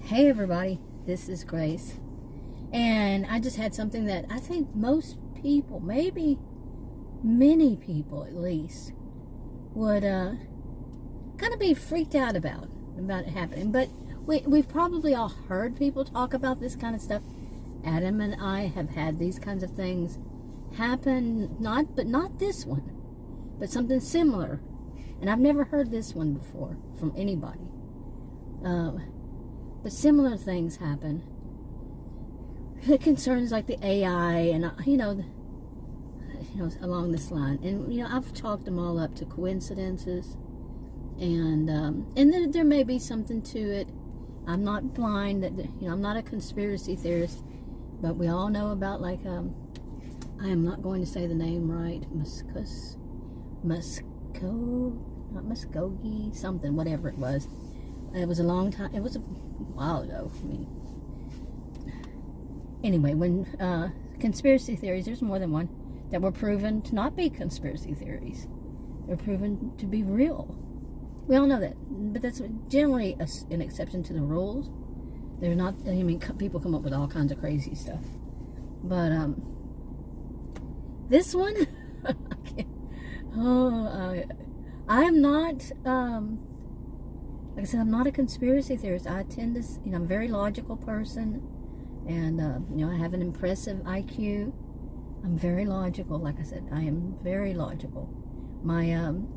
Hey everybody, this is Grace, and I just had something that I think most people, maybe many people at least, would kind of be freaked out about it happening. But we've probably all heard people talk about this kind of stuff. Adam and I have had these kinds of things happen, not this one, but something similar. And I've never heard this one before from anybody. But similar things happen. It concerns like the AI and along this line. And I've chalked them all up to coincidences, and there may be something to it. I'm not blind. I'm not a conspiracy theorist, but we all know about I am not going to say the name right. Muskogee, something, whatever it was. It was a long time. It was a while ago. Anyway, when conspiracy theories, there's more than one that were proven to not be conspiracy theories. They're proven to be real. We all know that, but that's generally an exception to the rules. They're not. People come up with all kinds of crazy stuff, but this one, I'm not. Like I said, I'm not a conspiracy theorist. I tend to, I'm a very logical person, and I have an impressive IQ. I'm very logical. Like I said, I am very logical. My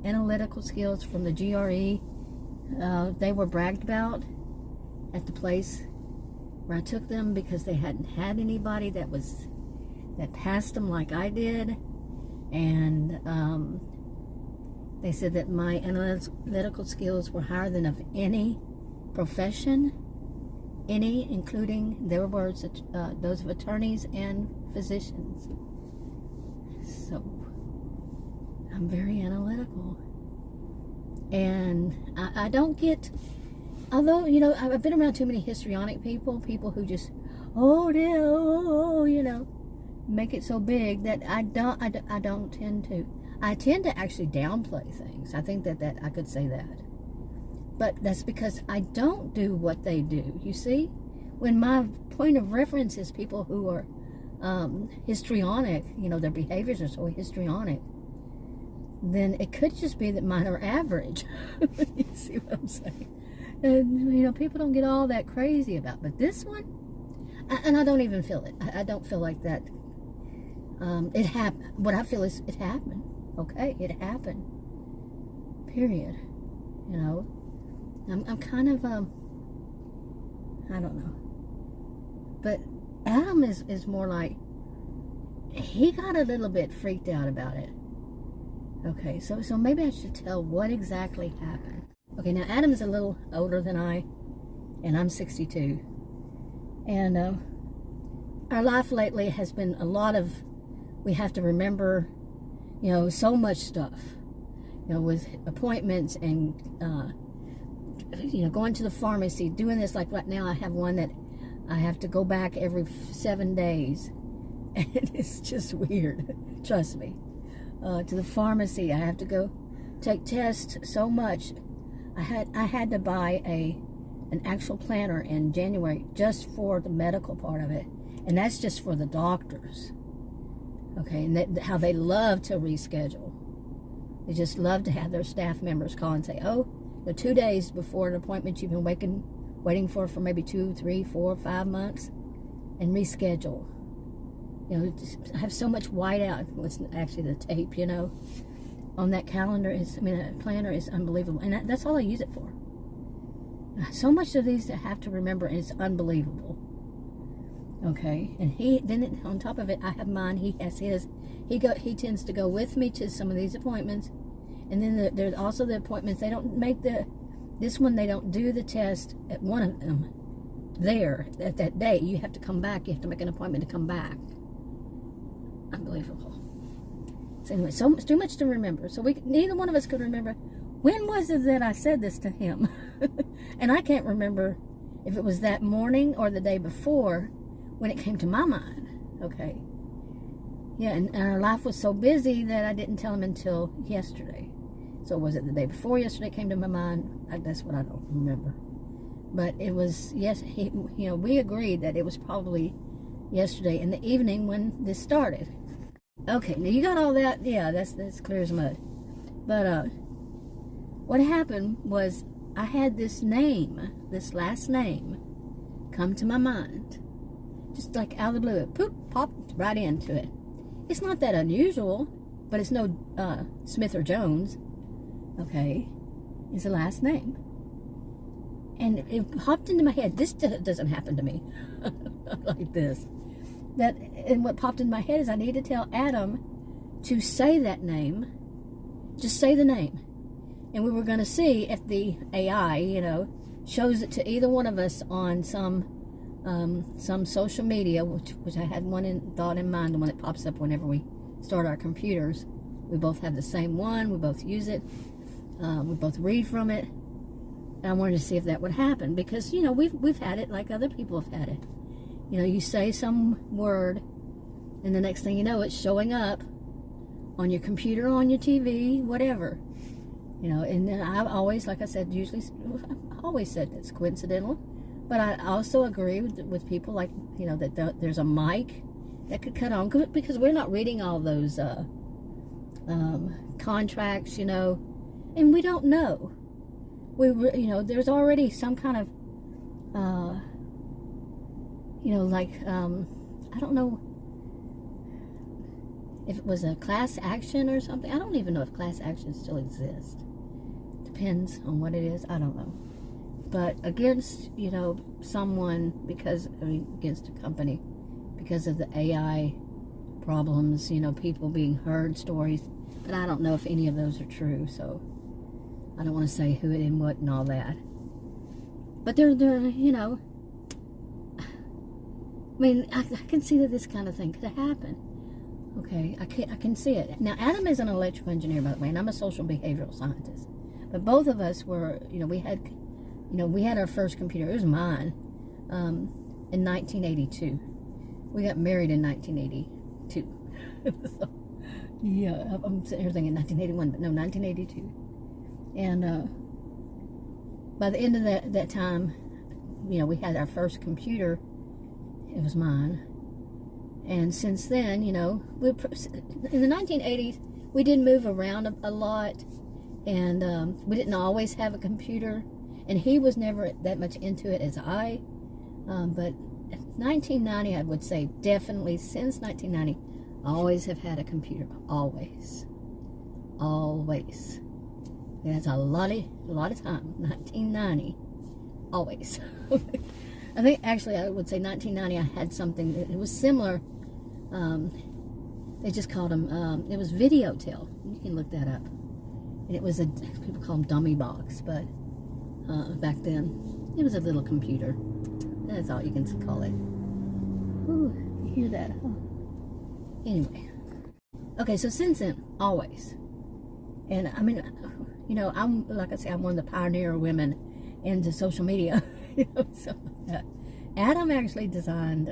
analytical skills from the GRE, they were bragged about at the place where I took them because they hadn't had anybody that passed them like I did, and they said that my analytical skills were higher than of any profession, including their words, those of attorneys and physicians. So I'm very analytical, and I don't get. Although I've been around too many histrionic people who just make it so big that I don't tend to. I tend to actually downplay things. I think that I could say that. But that's because I don't do what they do. You see? When my point of reference is people who are histrionic, their behaviors are so histrionic, then it could just be that mine are average. You see what I'm saying? And, people don't get all that crazy about. But this one, and I don't even feel it. I don't feel like that. It happened. What I feel is it happened. Okay, it happened. Period. I'm kind of I don't know. But Adam is more like, he got a little bit freaked out about it. Okay, so maybe I should tell what exactly happened. Okay, now Adam's a little older than I, and I'm 62. And our life lately has been a lot of, we have to remember, so much stuff, with appointments and, going to the pharmacy, doing this. Like right now, I have one that I have to go back every 7 days, and it's just weird. Trust me. To the pharmacy, I have to go take tests so much. I had to buy an actual planner in January just for the medical part of it, and that's just for the doctors. Okay, and how they love to reschedule. They just love to have their staff members call and say, "Oh, 2 days before an appointment you've been waiting for maybe 2, 3, 4, 5 months, and reschedule." I have so much whiteout. What's actually the tape, on that calendar that planner is unbelievable, and that's all I use it for. So much of these I have to remember, and it's unbelievable. Okay, and on top of it, I have mine. He has his. He tends to go with me to some of these appointments, and then there's also the appointments. They don't make this one. They don't do the test at one of them. There at that day, you have to come back. You have to make an appointment to come back. Unbelievable. So anyway, it's too much to remember. So neither one of us could remember when was it that I said this to him, and I can't remember if it was that morning or the day before. When it came to my mind, okay. Yeah, and our life was so busy that I didn't tell him until yesterday. So was it the day before yesterday it came to my mind? That's what I don't remember. But it was, yes, we agreed that it was probably yesterday in the evening when this started. Okay, now you got all that. Yeah, that's clear as mud. But what happened was I had this last name, come to my mind. Just like out of the blue, it popped right into it. It's not that unusual, but it's no Smith or Jones. Okay, it's the last name. And it popped into my head. This doesn't happen to me like this. And what popped in my head is I need to tell Adam to say that name. Just say the name. And we were going to see if the AI, shows it to either one of us on some social media, which I had thought in mind, the one that pops up whenever we start our computers. We both have the same one. We both use it. We both read from it. And I wanted to see if that would happen because, we've had it like other people have had it. You say some word, and the next thing you know, it's showing up on your computer, on your TV, whatever. And then I always, like I said, I always said it's coincidental. But I also agree with people like, that there's a mic that could cut on, because we're not reading all those contracts, and we don't know. There's already some kind of, I don't know if it was a class action or something. I don't even know if class actions still exist. Depends on what it is. I don't know. But against, someone against a company because of the AI problems, people being heard stories. But I don't know if any of those are true, so I don't want to say who and what and all that. But they're I can see that this kind of thing could happen. Okay, I can see it. Now, Adam is an electrical engineer, by the way, and I'm a social behavioral scientist. But both of us were, we had our first computer. It was mine in 1982. We got married in 1982. So, yeah, I'm sitting here thinking 1981, but no, 1982. And by the end of that time, we had our first computer. It was mine. And since then, in the 1980s, we did move around a lot. And we didn't always have a computer. And he was never that much into it as I. But 1990, I would say, definitely since 1990, I always have had a computer. Always. Always. That's a lot of time. 1990. Always. I think, actually, I would say 1990, I had something that it was similar. They just called them, it was Videotel. You can look that up. And it was people call them dummy box, but back then, it was a little computer. That's all you can call it. Ooh, you hear that? Huh? Anyway. Okay, so since then, always. And I'm, like I say, I'm one of the pioneer women into social media. So Adam actually designed,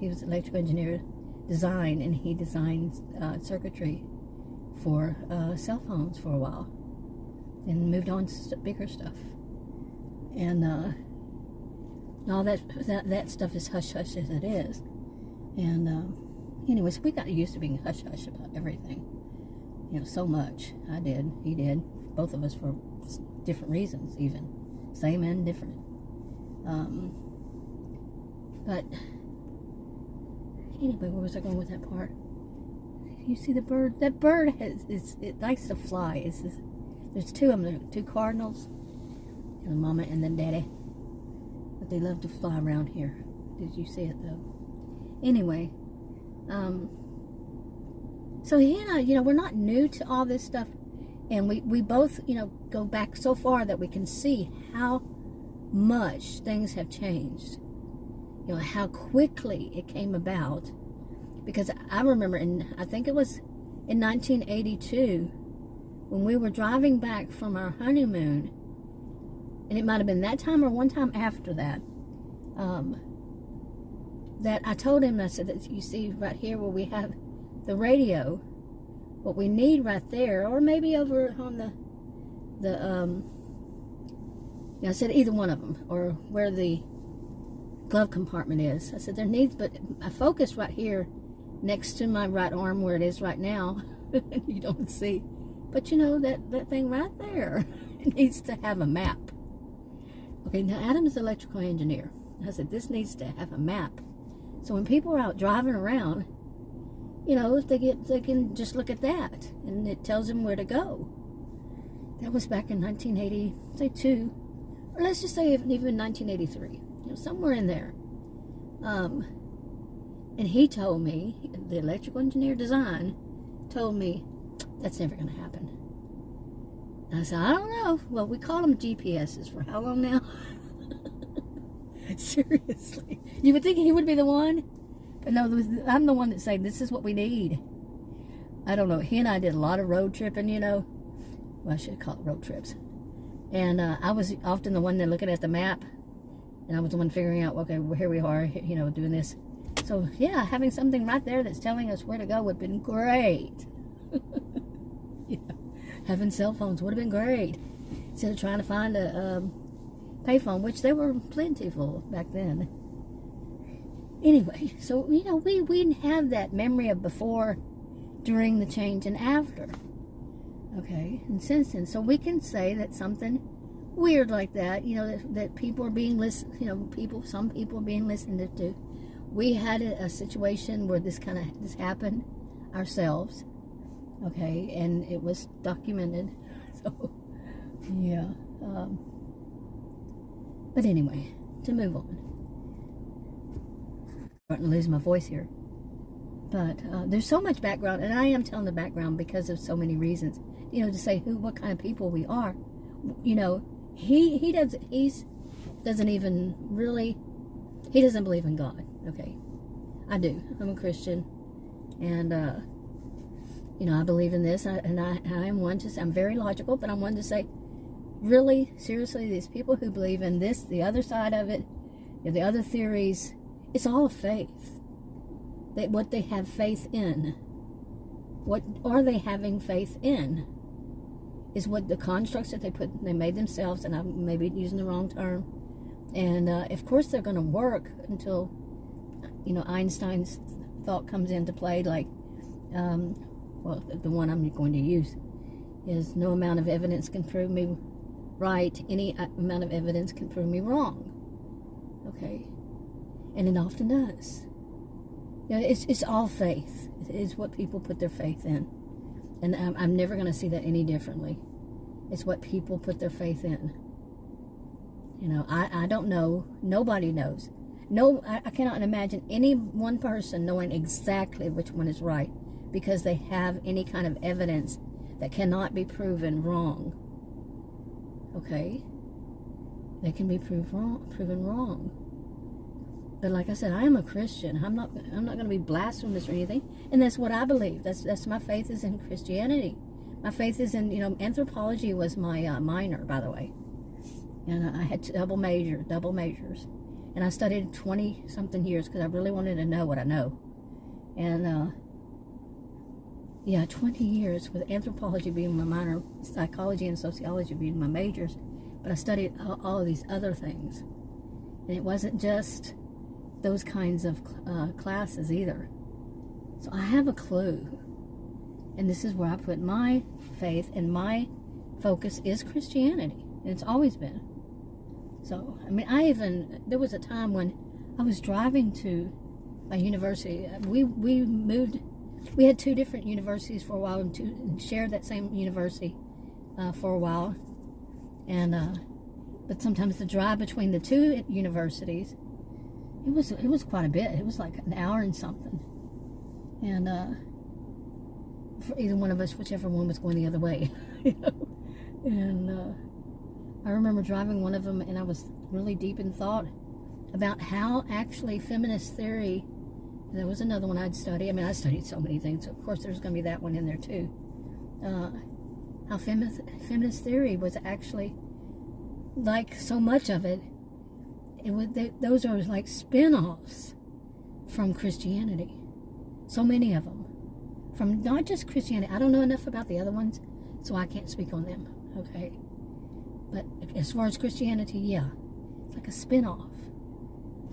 he was an electrical engineer, and he designed circuitry for cell phones for a while, and moved on to bigger stuff. And all that stuff is hush-hush as it is. And anyways, we got used to being hush-hush about everything. So much. I did. He did. Both of us for different reasons, even. Same and different. But anyway, where was I going with that part? You see the bird? That bird it likes to fly. There's two of them, two cardinals, and the mama and the daddy. But they love to fly around here. Did you see it though? Anyway, so he and I, we're not new to all this stuff, and we both, go back so far that we can see how much things have changed. How quickly it came about. Because I remember, I think it was in 1982, when we were driving back from our honeymoon, and it might have been that time or one time after that, that I told him, I said, that you see right here where we have the radio, what we need right there, or maybe over on You know, I said either one of them, or where the glove compartment is. I said there needs, but I focused right here next to my right arm where it is right now. You don't see. But you know, that thing right there, it needs to have a map. Okay, now Adam's an electrical engineer. I said, this needs to have a map. So when people are out driving around, you know, they can just look at that, and it tells them where to go. That was back in 1982, or let's just say even 1983, you know, somewhere in there. And he told me, the electrical engineer design told me, that's never going to happen. And I said, I don't know. Well, we call them GPSs for how long now? Seriously. You would think he would be the one? But no, I'm the one that said, this is what we need. I don't know. He and I did a lot of road tripping, you know. Well, I should call it road trips. And I was often the one that looking at the map. And I was the one figuring out, okay, well, here we are, you know, doing this. So, yeah, having something right there that's telling us where to go would have been great. Yeah. Having cell phones would have been great. Instead of trying to find a payphone, which they were plentiful back then. Anyway, so, you know, we didn't have that memory of before, during the change, and after. Okay, and since then. So we can say that something weird like that, you know, that people are being listened, you know, some people are being listened to. We had a situation where this happened ourselves. Okay, and it was documented. So, yeah. But anyway, to move on. I'm starting to lose my voice here. But there's so much background, and I am telling the background because of so many reasons. You know, to say what kind of people we are. You know, he doesn't even really, he doesn't believe in God. Okay, I do. I'm a Christian, and you know, I believe in this, and I am one to say, I'm very logical, but I'm one to say, really, seriously, these people who believe in this, the other side of it, you know, the other theories, it's all faith. What they have faith in. What are they having faith in? Is what the constructs that they made themselves, and I'm maybe using the wrong term. And of course they're going to work until, you know, Einstein's thought comes into play, like, well, the one I'm going to use is no amount of evidence can prove me right. Any amount of evidence can prove me wrong. Okay? And it often does. You know, it's all faith. It's what people put their faith in. And I'm never going to see that any differently. It's what people put their faith in. You know, I don't know. Nobody knows. No, I cannot imagine any one person knowing exactly which one is right, because they have any kind of evidence that cannot be proven wrong. Okay? They can be proven wrong. But like I said, I am a Christian. I'm not going to be blasphemous or anything. And that's what I believe. That's my faith is in Christianity. My faith is in, you know, anthropology was my minor, by the way. And I had double majors. And I studied 20-something years because I really wanted to know what I know. And, yeah, 20 years with anthropology being my minor, psychology and sociology being my majors. But I studied all of these other things. And it wasn't just those kinds of classes either. So I have a clue. And this is where I put my faith, and my focus is Christianity. And it's always been. So, I mean, there was a time when I was driving to my university. We moved, we had two different universities for a while, and shared that same university for a while. And, but sometimes the drive between the two universities, it was quite a bit. It was like an hour and something. And for either one of us, whichever one was going the other way. You know? And I remember driving one of them, and I was really deep in thought about how actually feminist theory, and there was another one I'd study. I mean, I studied so many things, so of course there's going to be that one in there too. How feminist theory was actually, like so much of it, those are like spin-offs from Christianity. So many of them. From not just Christianity. I don't know enough about the other ones, so I can't speak on them. Okay? But as far as Christianity, yeah, it's like a spin-off.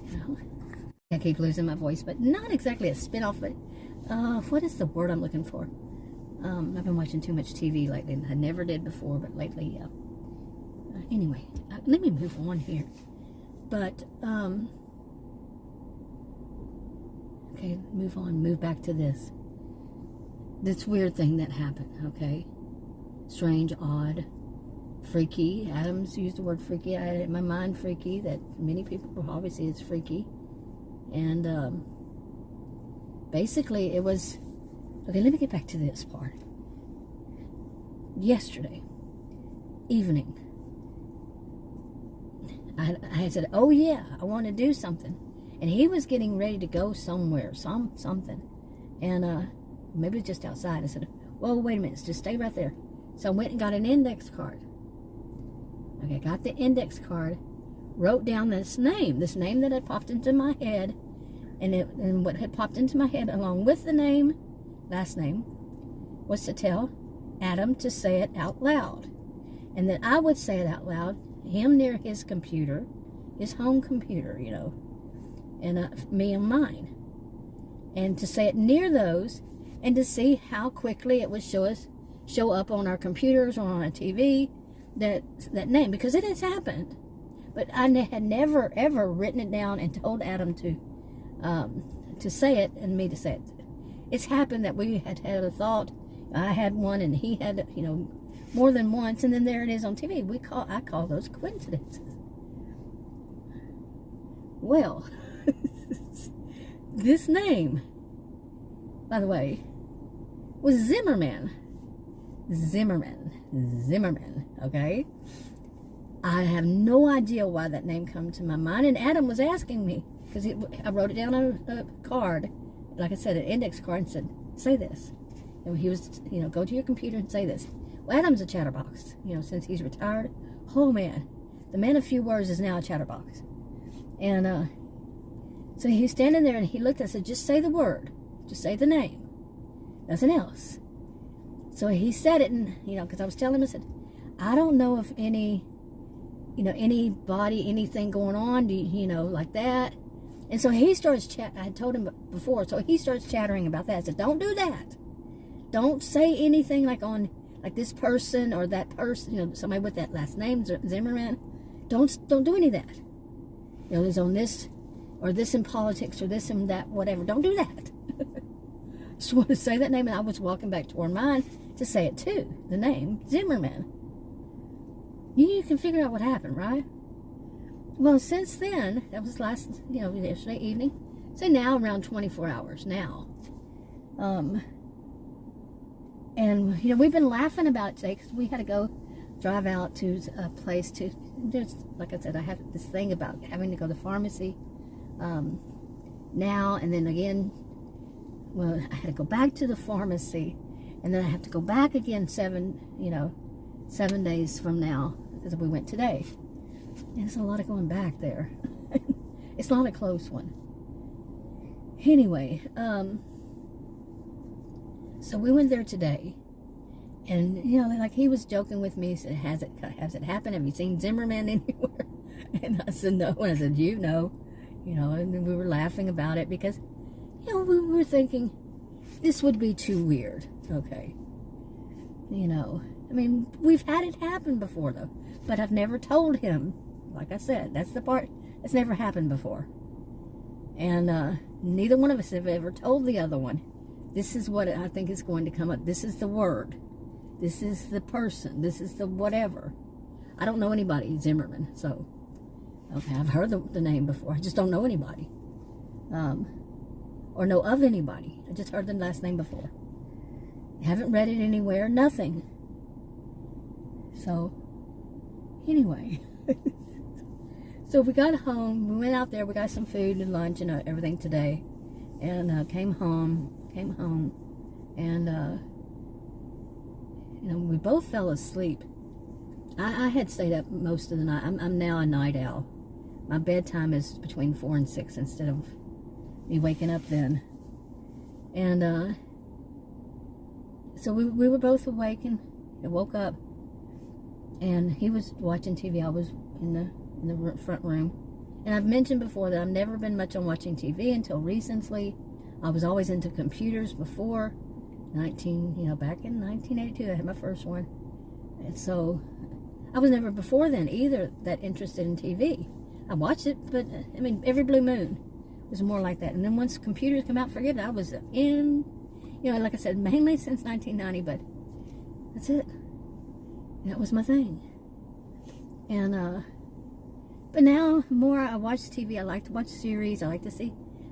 You know? I keep losing my voice, but not exactly a spin-off, but what is the word I'm looking for? I've been watching too much TV lately. I never did before, but lately, yeah. Anyway, let me move on here. But, okay, move back to this. This weird thing that happened, okay? Strange, odd, freaky. Adams used the word freaky. I had it in my mind, freaky, that many people probably see as freaky. And, basically, it was... Okay, let me get back to this part. Yesterday evening, I said, oh yeah, I want to do something. And he was getting ready to go somewhere, something. And maybe just outside. I said, well, wait a minute, just stay right there. So I went and got an index card. Okay, got the index card, wrote down this name that had popped into my head. And what had popped into my head along with the name, last name, was to tell Adam to say it out loud. And that I would say it out loud, him near his computer, his home computer, you know, and me and mine. And to say it near those, and to see how quickly it would show up on our computers or on a TV, that name, because it has happened. But I had never, ever written it down and told Adam to say it and me to say it. It's happened that we had a thought. I had one and he had, you know, more than once, and then there it is on TV. I call those coincidences. Well, this name, by the way, was Zimmerman. Zimmerman, okay? I have no idea why that name came to my mind, and Adam was asking me, because I wrote it down on a card, like I said, an index card, and said, say this. And he was, you know, go to your computer and say this. Well, Adam's a chatterbox, you know, since he's retired. Oh, man. The man of few words is now a chatterbox. And so he's standing there, and he looked and said, just say the word. Just say the name. Nothing else. So he said it, and, you know, because I was telling him, I said, I don't know if anybody, anything going on, you know, like that. And so he starts I had told him before, so he starts chattering about that. I said, don't do that. Don't say anything like this person or that person, you know, somebody with that last name, Zimmerman. Don't do any of that. You know, there's on this, or this in politics, or this and that, whatever. Don't do that. Just want to say that name, and I was walking back toward mine to say it too. The name, Zimmerman. You can figure out what happened, right? Well, since then, that was yesterday evening. Say now around 24 hours now. And, you know, we've been laughing about it today because we had to go drive out to a place there's, like I said, I have this thing about having to go to the pharmacy now, and then again, well, I had to go back to the pharmacy, and then I have to go back again 7 days from now, because we went today. And it's a lot of going back there. It's not a close one. Anyway, so we went there today, and, you know, like he was joking with me, he said, has it happened? Have you seen Zimmerman anywhere? And I said, no. And I said, you know, and we were laughing about it because, you know, we were thinking this would be too weird. Okay. You know, I mean, we've had it happen before though, but I've never told him. Like I said, that's the part that's never happened before. And neither one of us have ever told the other one, this is what I think is going to come up. This is the word. This is the person. This is the whatever. I don't know anybody, Zimmerman, so, okay, I've heard the name before. I just don't know anybody. Or know of anybody. I just heard the last name before. Haven't read it anywhere, nothing. So, anyway. So we got home, we went out there, we got some food and lunch and everything today. And came home, and, you know, we both fell asleep. I had stayed up most of the night. I'm now a night owl. My bedtime is between 4 and 6 instead of me waking up then. And so we were both awake and woke up. and he was watching TV. I was in the front room. And I've mentioned before that I've never been much on watching TV until recently. I was always into computers before back in 1982, I had my first one. And so I was never before then either that interested in TV. I watched it, but I mean, every blue moon was more like that. And then once computers come out, forget it. I was in, like I said, mainly since 1990, but that's it. That was my thing. And, but now, more I watch TV. I like to watch series. I like to see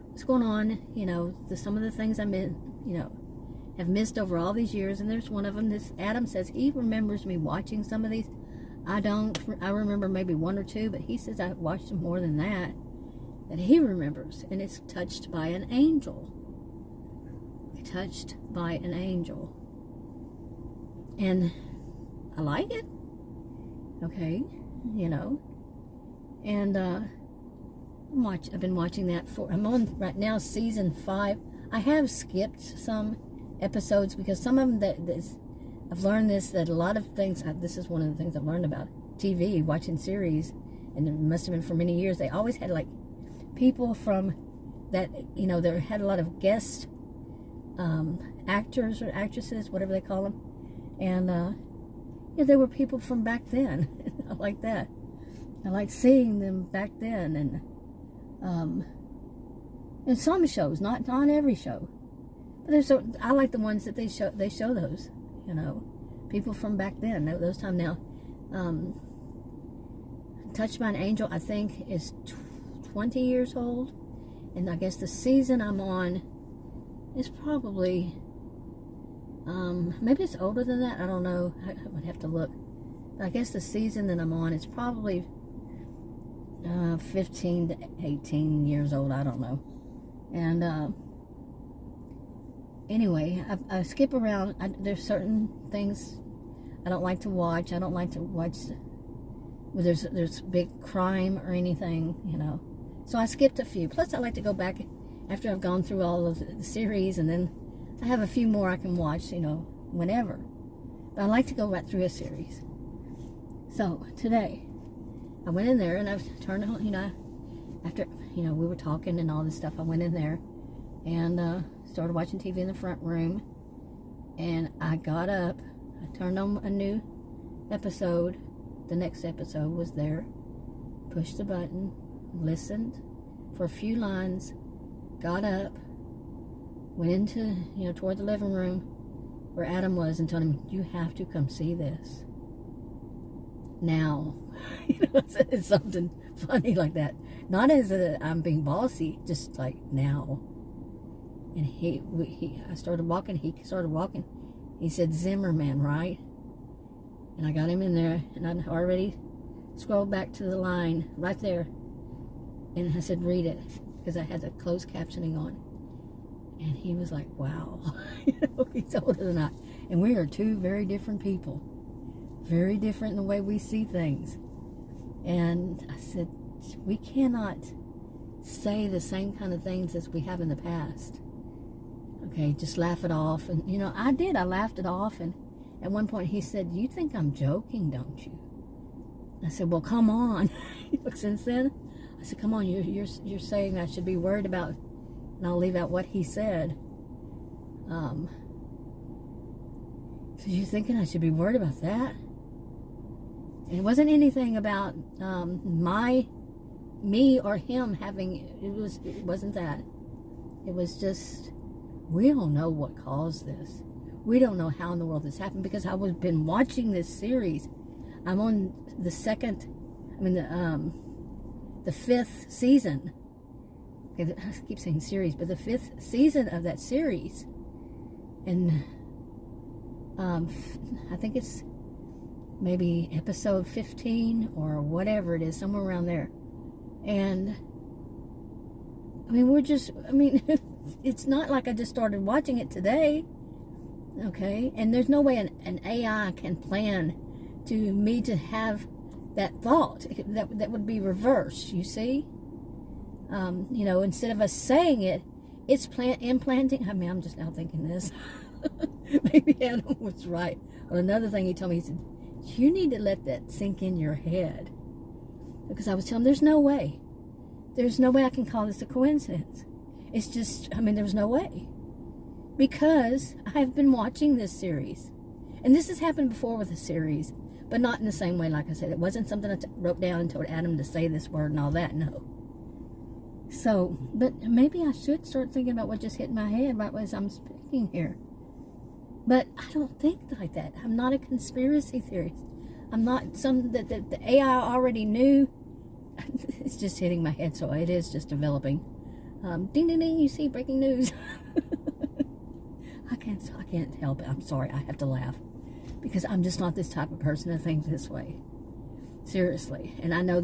what's going on. Some of the things have missed over all these years. And there's one of them. This Adam says he remembers me watching some of these. I don't. I remember maybe one or two, but he says I've watched them more than that he remembers. And it's Touched by an Angel. Touched by an Angel. And I like it. Okay, and I've been watching that I'm on right now season 5. I have skipped some episodes because some of them I've learned that a lot of things, this is one of the things I've learned about TV, watching series, and it must have been for many years, they always had like people from that, they had a lot of guest actors or actresses, whatever they call them, and there were people from back then. I like that. I like seeing them back then, and some shows, not every show, but I like the ones that they show those, people from back then, those time now. Touched by an Angel, I think, is 20 years old, and I guess the season I'm on is probably maybe it's older than that. I don't know. I would have to look. But I guess the season that I'm on is probably 15 to 18 years old. I don't know. And anyway, I skip around. There's certain things I don't like to watch. I don't like to watch where there's big crime or anything, So I skipped a few. Plus, I like to go back after I've gone through all of the series, and then I have a few more I can watch, whenever. But I like to go right through a series. So, today, I went in there and I've turned on, after, we were talking and all this stuff, I went in there and started watching TV in the front room. And I got up, I turned on a new episode. The next episode was there. Pushed the button, listened for a few lines, got up, went into, toward the living room where Adam was and told him, you have to come see this. Now, it's something funny like that. Not as I'm being bossy, just like now. And I started walking, he started walking. He said, Zimmerman, right? And I got him in there, and I already scrolled back to the line right there. And I said, read it, because I had the closed captioning on. And he was like, wow. He's older than I. And we are two very different people. Very different in the way we see things. And I said, we cannot say the same kind of things as we have in the past. Okay, just laugh it off. And, I did. I laughed it off. And at one point he said, you think I'm joking, don't you? I said, well, come on. Since then, I said, come on, you're saying I should be worried about, and I'll leave out what he said. So you're thinking I should be worried about that? And it wasn't anything about me or him having, it wasn't that. It was just, we don't know what caused this. We don't know how in the world this happened, because I was been watching this series. I'm on the the 5th season. Okay, I keep saying series, but the 5th season of that series. And I think it's maybe episode 15 or whatever it is, somewhere around there. And it's not like I just started watching it today. Okay, and there's no way an AI can plan to have that thought. That would be reversed, you see? Instead of us saying it, it's implanting. I'm just now thinking this. Maybe Adam was right. Well, another thing he told me, he said, You need to let that sink in your head. Because I was telling him, there's no way. There's no way I can call this a coincidence. It's just, I mean, there's no way. Because I've been watching this series. And this has happened before with a series, but not in the same way, like I said. It wasn't something I wrote down and told Adam to say this word and all that, no. So, but maybe I should start thinking about what just hit my head right as I'm speaking here. But I don't think like that. I'm not a conspiracy theorist. I'm not some that the AI already knew. It's just hitting my head, so it is just developing. Ding, ding, ding, you see breaking news. I can't help it. I'm sorry, I have to laugh. Because I'm just not this type of person that thinks this way. Seriously. And I know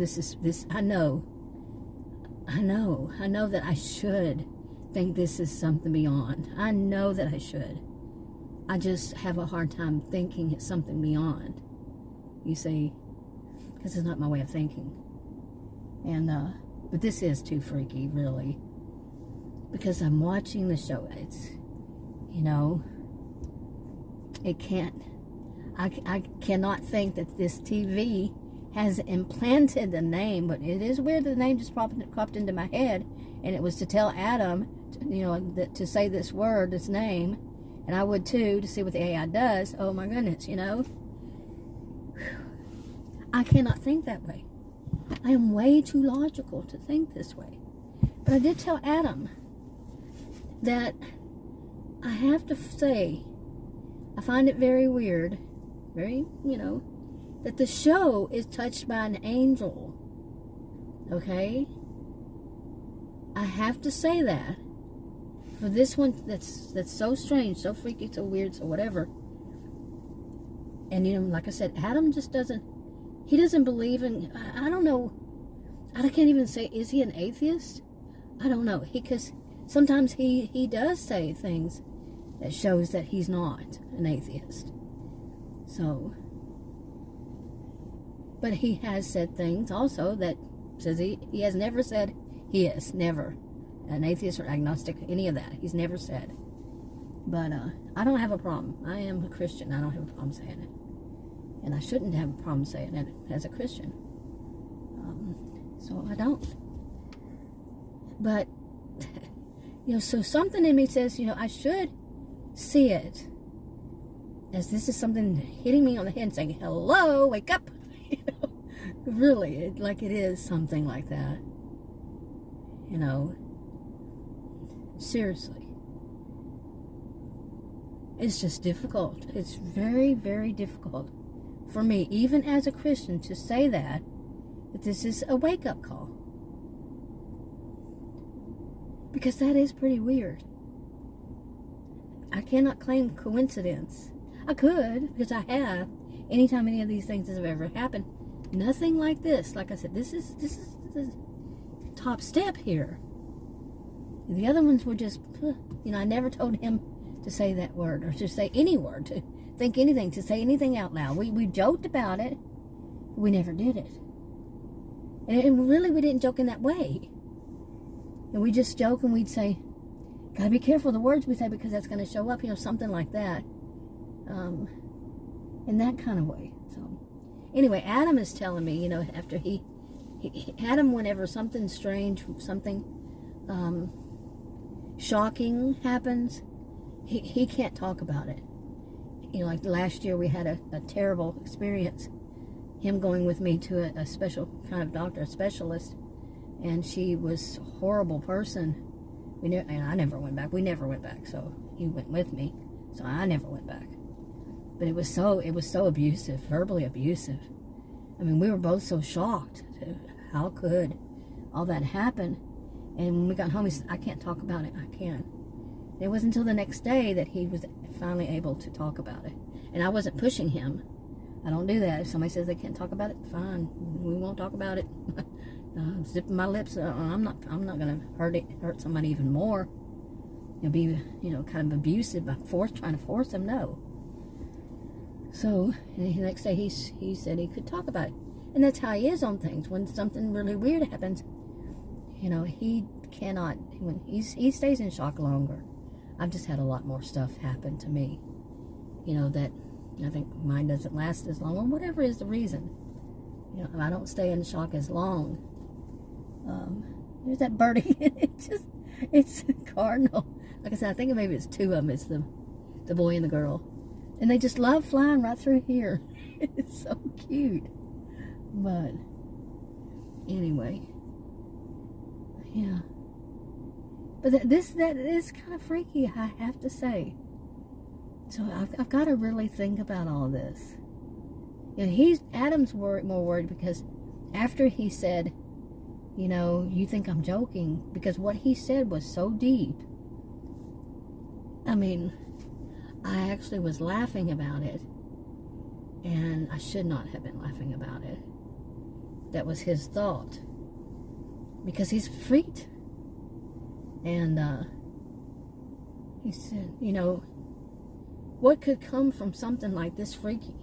I know that I should think this is something beyond. I know that I should. I just have a hard time thinking it's something beyond. You see? Because it's not my way of thinking. And, but this is too freaky, really. Because I'm watching the show. It's, you know, it can't, I cannot think that this TV has implanted the name, but it is weird that the name just popped into my head, and it was to tell Adam, you know, to say this word, this name, and I would too, to see what the AI does. Oh my goodness, you know. I cannot think that way. I am way too logical to think this way. But I did tell Adam that I have to say, I find it very weird, very, you know, that the show is touched by an angel. Okay? I have to say that. For this one that's so strange, so freaky, so weird, so whatever. And, you know, like I said, Adam just doesn't believe in, I don't know, I can't even say, is he an atheist? I don't know. Because sometimes he does say things that shows that he's not an atheist. So, but he has said things also that says he has never said he is, never, an atheist or agnostic, any of that. He's never said. But I don't have a problem. I am a Christian. I don't have a problem saying it. And I shouldn't have a problem saying it as a Christian. So I don't. But, you know, so something in me says, you know, I should see it as this is something hitting me on the head and saying, hello, wake up. You know, really, like it is something like that. You know, seriously. It's just difficult. It's very, very difficult for me, even as a Christian, to say that this is a wake-up call. Because that is pretty weird. I cannot claim coincidence. I could, because I have. Anytime any of these things have ever happened, nothing like this. Like I said, this is the top step here. The other ones were just, you know, I never told him to say that word, or to say any word, to think anything, to say anything out loud. We joked about it. We never did it. And really, we didn't joke in that way. And we just joke and we'd say, gotta be careful the words we say because that's going to show up, you know, something like that. In that kind of way. So, anyway, Adam is telling me, you know, after Adam, whenever something strange, something shocking happens, he can't talk about it. You know, like last year we had a terrible experience. Him going with me to a special kind of doctor, a specialist, and she was a horrible person. And I never went back. We never went back. So he went with me. So I never went back. But it was so abusive, verbally abusive. I mean, we were both so shocked. How could all that happen? And when we got home, he said, I can't talk about it. I can't. It wasn't until the next day that he was finally able to talk about it. And I wasn't pushing him. I don't do that. If somebody says they can't talk about it, fine. We won't talk about it. I'm zipping my lips. I'm not going to hurt somebody even more. It'll be, you know, kind of abusive by trying to force them. No. So the next day he said he could talk about it, and that's how he is on things. When something really weird happens, you know, he cannot. When he stays in shock longer. I've just had a lot more stuff happen to me, you know, that I think mine doesn't last as long, or whatever is the reason. You know, I don't stay in shock as long. There's that birdie. It's a cardinal. Like I said, I think maybe it's two of them. It's the boy and the girl. And they just love flying right through here. It's so cute. But anyway, yeah. But that is kind of freaky, I have to say. So I've got to really think about all this. You know, Adam's more worried because after he said, you know, you think I'm joking, because what he said was so deep. I mean, I actually was laughing about it, and I should not have been laughing about it. That was his thought, because he's freaked. And he said, you know, what could come from something like this freaky?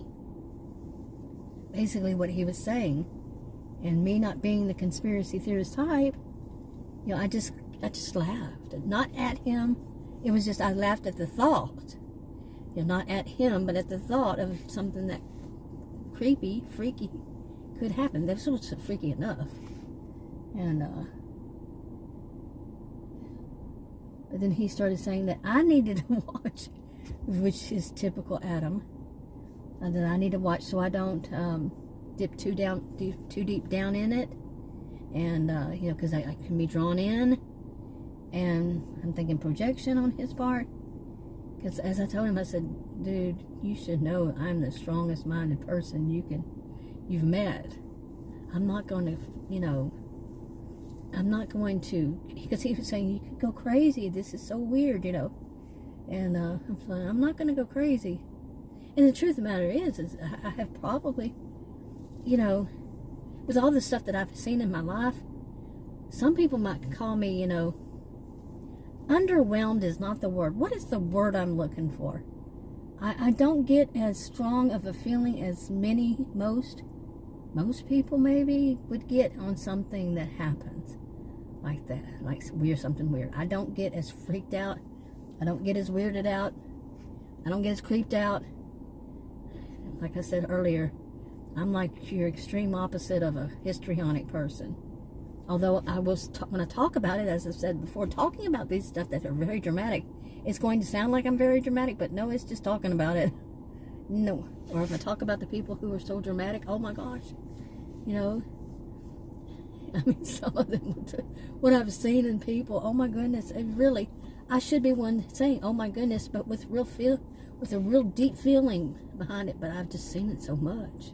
Basically what he was saying. And me not being the conspiracy theorist type, you know, I just laughed. Not at him. It was just, I laughed at the thought. You know, not at him, but at the thought of something that creepy, freaky could happen. This was freaky enough. And, but then he started saying that I needed to watch, which is typical Adam, and that I need to watch so I don't dip too deep down in it, and you know, because I can be drawn in, and I'm thinking projection on his part. Because as I told him, I said, dude, you should know I'm the strongest minded person you've met. I'm not going to, you know, I'm not going to, because he was saying, you could go crazy, this is so weird, you know. And I'm saying, I'm not going to go crazy. And the truth of the matter is I have probably, you know, with all the stuff that I've seen in my life, some people might call me, you know, underwhelmed is not the word. What is the word I'm looking for? I don't get as strong of a feeling as most people maybe would get on something that happens like that, like something weird. I don't get as freaked out. I don't get as weirded out. I don't get as creeped out. Like I said earlier, I'm like your extreme opposite of a histrionic person. Although I will, when I talk about it, as I've said before, talking about these stuff that are very dramatic, it's going to sound like I'm very dramatic, but no, it's just talking about it. No. Or if I talk about the people who are so dramatic, oh my gosh, you know, I mean, some of them, what I've seen in people, oh my goodness, it really, I should be one saying, oh my goodness, but with a real deep feeling behind it, but I've just seen it so much.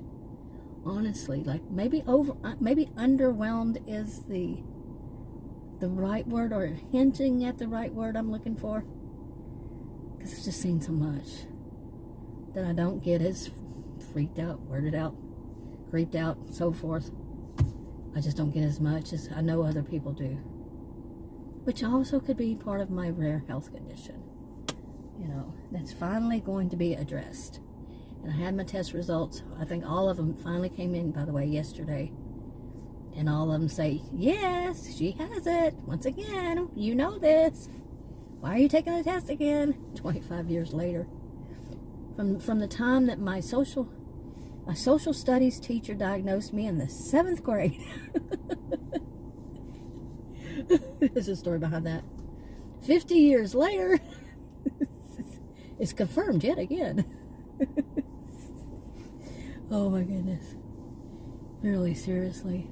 Honestly, like maybe underwhelmed is the right word, or hinting at the right word I'm looking for, because I've just seen so much that I don't get as freaked out, weirded out, creeped out, so forth. I just don't get as much as I know other people do, which also could be part of my rare health condition, you know, that's finally going to be addressed. And I had my test results. I think all of them finally came in, by the way, yesterday. And all of them say, yes, she has it. Once again, you know this. Why are you taking the test again? 25 years later. From the time that my social studies teacher diagnosed me in the 7th grade. There's a story behind that. 50 years later, it's confirmed yet again. Oh my goodness, really, seriously.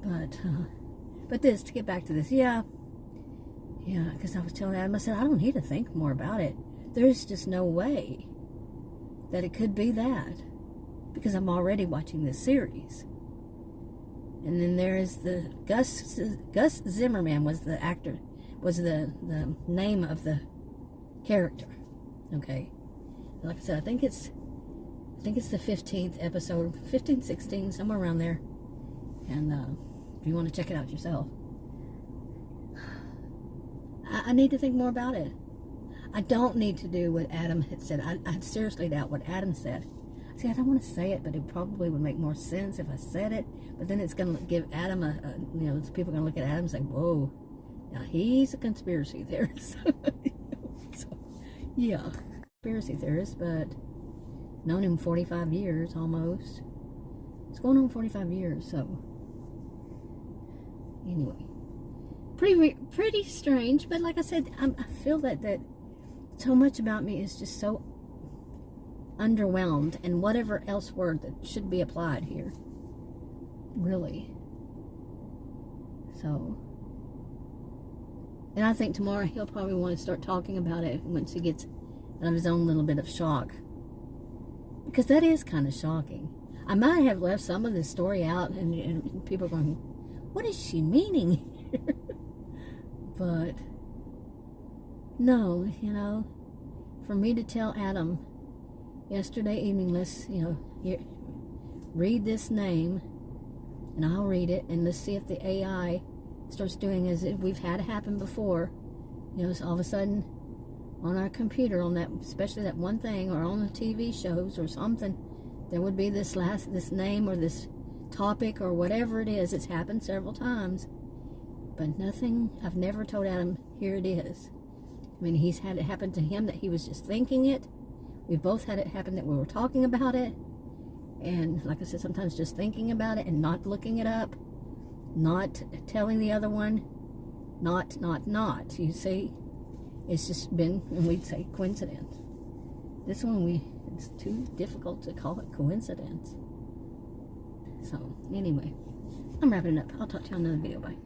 But this, to get back to this, yeah, because I was telling Adam, I said, I don't need to think more about it. There's just no way that it could be that, because I'm already watching this series. And then there is the Gus Zimmerman was the actor, was the name of the character. Okay, like I said, I think it's the 15th episode, 15, 16, somewhere around there. And if you want to check it out yourself, I need to think more about it. I don't need to do what Adam had said. I seriously doubt what Adam said. See, I don't want to say it, but it probably would make more sense if I said it. But then it's going to give Adam you know, people are going to look at Adam and say, whoa, now he's a conspiracy theorist. So, yeah, conspiracy theorist, but Known him 45 years almost. It's going on 45 years, so anyway, pretty strange. But like I said, I feel that so much about me is just so underwhelmed, and whatever else word that should be applied here, really. So, and I think tomorrow he'll probably want to start talking about it once he gets out of his own little bit of shock, because that is kind of shocking. I might have left some of this story out, and people are going, what is she meaning here? But no, you know, for me to tell Adam yesterday evening, let's, you know, here, read this name, and I'll read it, and let's see if the AI starts doing as we've had happen before. You know, so all of a sudden on our computer, on that, especially that one thing, or on the TV shows or something, there would be this name or this topic or whatever it is. It's happened several times, but nothing, I've never told Adam, here it is. I mean, he's had it happen to him that he was just thinking it. We've both had it happen that we were talking about it. And like I said, sometimes just thinking about it and not looking it up. Not telling the other one. Not. You see? It's just been, and we'd say, coincidence. This one, it's too difficult to call it coincidence. So, anyway, I'm wrapping it up. I'll talk to you on another video. Bye.